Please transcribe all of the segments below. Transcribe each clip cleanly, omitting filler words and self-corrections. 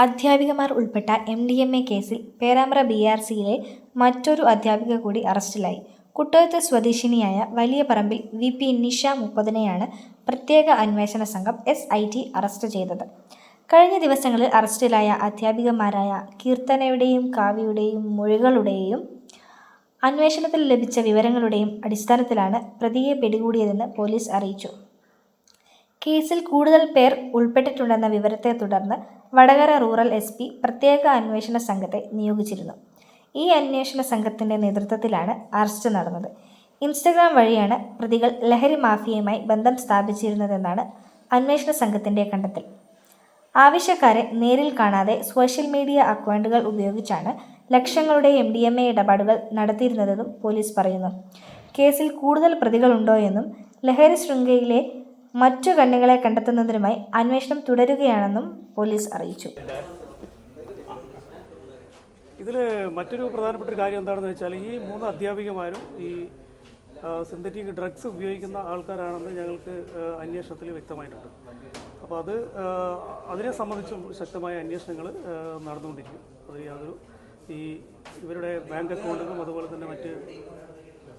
അധ്യാപികമാർ ഉൾപ്പെട്ട MDMA കേസിൽ പേരാമ്പ്ര BRCയിലെ മറ്റൊരു അധ്യാപിക കൂടി അറസ്റ്റിലായി. കുട്ടകത്ത് സ്വദേശിനിയായ വലിയപറമ്പിൽ VP നിഷ 30-നെയാണ് പ്രത്യേക അന്വേഷണ സംഘം SIT അറസ്റ്റ് ചെയ്തത്. കഴിഞ്ഞ ദിവസങ്ങളിൽ അറസ്റ്റിലായ അധ്യാപികമാരായ കീർത്തനയുടെയും കാവ്യയുടെയും മൊഴികളുടെയും അന്വേഷണത്തിൽ ലഭിച്ച വിവരങ്ങളുടെയും അടിസ്ഥാനത്തിലാണ് പ്രതിയെ പിടികൂടിയതെന്ന് പോലീസ് അറിയിച്ചു. കേസിൽ കൂടുതൽ പേർ ഉൾപ്പെട്ടിട്ടുണ്ടെന്ന വിവരത്തെ തുടർന്ന് വടകര റൂറൽ SP പ്രത്യേക അന്വേഷണ സംഘത്തെ നിയോഗിച്ചിരുന്നു. ഈ അന്വേഷണ സംഘത്തിന്റെ നേതൃത്വത്തിലാണ് അറസ്റ്റ് നടന്നത്. ഇൻസ്റ്റഗ്രാം വഴിയാണ് പ്രതികൾ ലഹരി മാഫിയയുമായി ബന്ധം സ്ഥാപിച്ചിരുന്നതെന്നാണ് അന്വേഷണ സംഘത്തിന്റെ കണ്ടെത്തൽ. ആവശ്യക്കാരെ നേരിൽ കാണാതെ സോഷ്യൽ മീഡിയ അക്കൗണ്ടുകൾ ഉപയോഗിച്ചാണ് ലക്ഷങ്ങളുടെ MDMA ഇടപാടുകൾ നടത്തിയിരുന്നതെന്നും പോലീസ് പറയുന്നു. കേസിൽ കൂടുതൽ പ്രതികളുണ്ടോയെന്നും ലഹരി ശൃംഖലയിലെ മറ്റു കണ്ണികളെ കണ്ടെത്തുന്നതിനുമായി അന്വേഷണം തുടരുകയാണെന്നും പോലീസ് അറിയിച്ചു. ഇതിൽ മറ്റൊരു പ്രധാനപ്പെട്ട ഒരു കാര്യം എന്താണെന്ന് വെച്ചാൽ ഈ 3 അധ്യാപികമാരും ഈ സിന്തറ്റിക് ഡ്രഗ്സ് ഉപയോഗിക്കുന്ന ആൾക്കാരാണെന്ന് ഞങ്ങൾക്ക് അന്വേഷണത്തിൽ വ്യക്തമായിട്ടുണ്ട്. അപ്പോൾ അതിനെ സംബന്ധിച്ചും ശക്തമായ അന്വേഷണങ്ങൾ നടന്നുകൊണ്ടിരിക്കും. അത് ഇവരുടെ ബാങ്ക് അക്കൗണ്ടുകളും അതുപോലെ തന്നെ മറ്റ്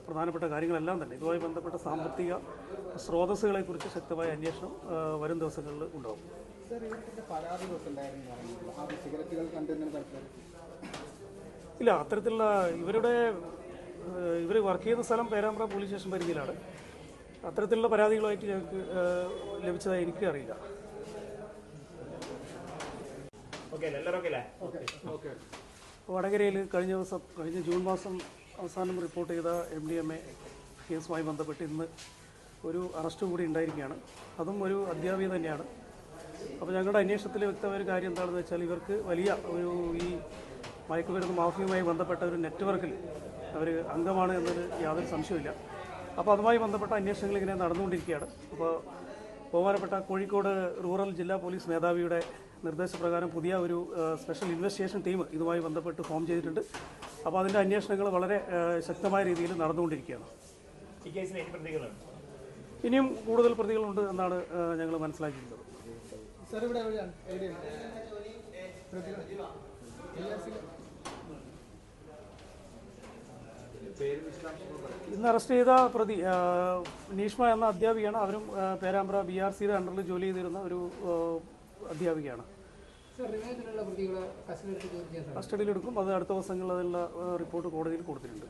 പ്രധാനപ്പെട്ട കാര്യങ്ങളെല്ലാം തന്നെ ഇതുമായി ബന്ധപ്പെട്ട സാമ്പത്തിക സ്രോതസ്സുകളെക്കുറിച്ച് ശക്തമായ അന്വേഷണം വരും ദിവസങ്ങളിൽ ഉണ്ടാകും. ഇല്ല, അത്തരത്തിലുള്ള ഇവർ വർക്ക് ചെയ്യുന്ന സ്ഥലം പേരാമ്പ്ര പോലീസ് സ്റ്റേഷൻ പരിധിയിലാണ്. അത്തരത്തിലുള്ള പരാതികളുമായിട്ട് ഞങ്ങൾക്ക് ലഭിച്ചതായി എനിക്ക് അറിയില്ല. വടകരയിൽ കഴിഞ്ഞ ജൂൺ മാസം അവസാനം റിപ്പോർട്ട് ചെയ്ത MDMA കേസുമായി ബന്ധപ്പെട്ട് ഇന്ന് ഒരു അറസ്റ്റ് കൂടി ഉണ്ടായിരിക്കുകയാണ്. അതും ഒരു അധ്യാപിക തന്നെയാണ്. അപ്പോൾ ഞങ്ങളുടെ അന്വേഷണത്തിൽ വ്യക്തമായ ഒരു കാര്യം എന്താണെന്ന് വെച്ചാൽ ഇവർക്ക് വലിയ ഈ മയക്കുമരുന്ന് മാഫിയയുമായി ബന്ധപ്പെട്ട ഒരു നെറ്റ്വർക്കിൽ അവർ അംഗമാണ് എന്നൊരു യാതൊരു സംശയമില്ല. അപ്പോൾ അതുമായി ബന്ധപ്പെട്ട അന്വേഷണങ്ങൾ ഇങ്ങനെ നടന്നുകൊണ്ടിരിക്കുകയാണ്. അപ്പോൾ ബഹുമാനപ്പെട്ട കോഴിക്കോട് റൂറൽ ജില്ലാ പോലീസ് മേധാവിയുടെ നിർദ്ദേശപ്രകാരം പുതിയ ഒരു സ്പെഷ്യൽ ഇൻവെസ്റ്റിഗേഷൻ ടീം ഇതുമായി ബന്ധപ്പെട്ട് ഫോം ചെയ്തിട്ടുണ്ട്. അപ്പോൾ അതിൻ്റെ അന്വേഷണങ്ങൾ വളരെ ശക്തമായ രീതിയിൽ നടന്നുകൊണ്ടിരിക്കുകയാണ്. ഈ കേസിൽ ഇനിയും കൂടുതൽ പ്രതികളുണ്ട് എന്നാണ് ഞങ്ങൾ മനസ്സിലാക്കിയിട്ടുള്ളത്. ഇന്ന് അറസ്റ്റ് ചെയ്ത പ്രതി നീഷ്മ എന്ന അധ്യാപികയാണ്. അവരും പേരാമ്പ്ര BRCയുടെ അണ്ടറിൽ ജോലി ചെയ്തിരുന്ന ഒരു അധ്യാപികയാണ്. കസ്റ്റഡിയിലെടുക്കും. അത് അടുത്ത ദിവസങ്ങളിൽ അതിനുള്ള റിപ്പോർട്ട് കോടതിയിൽ കൊടുത്തിട്ടുണ്ട്.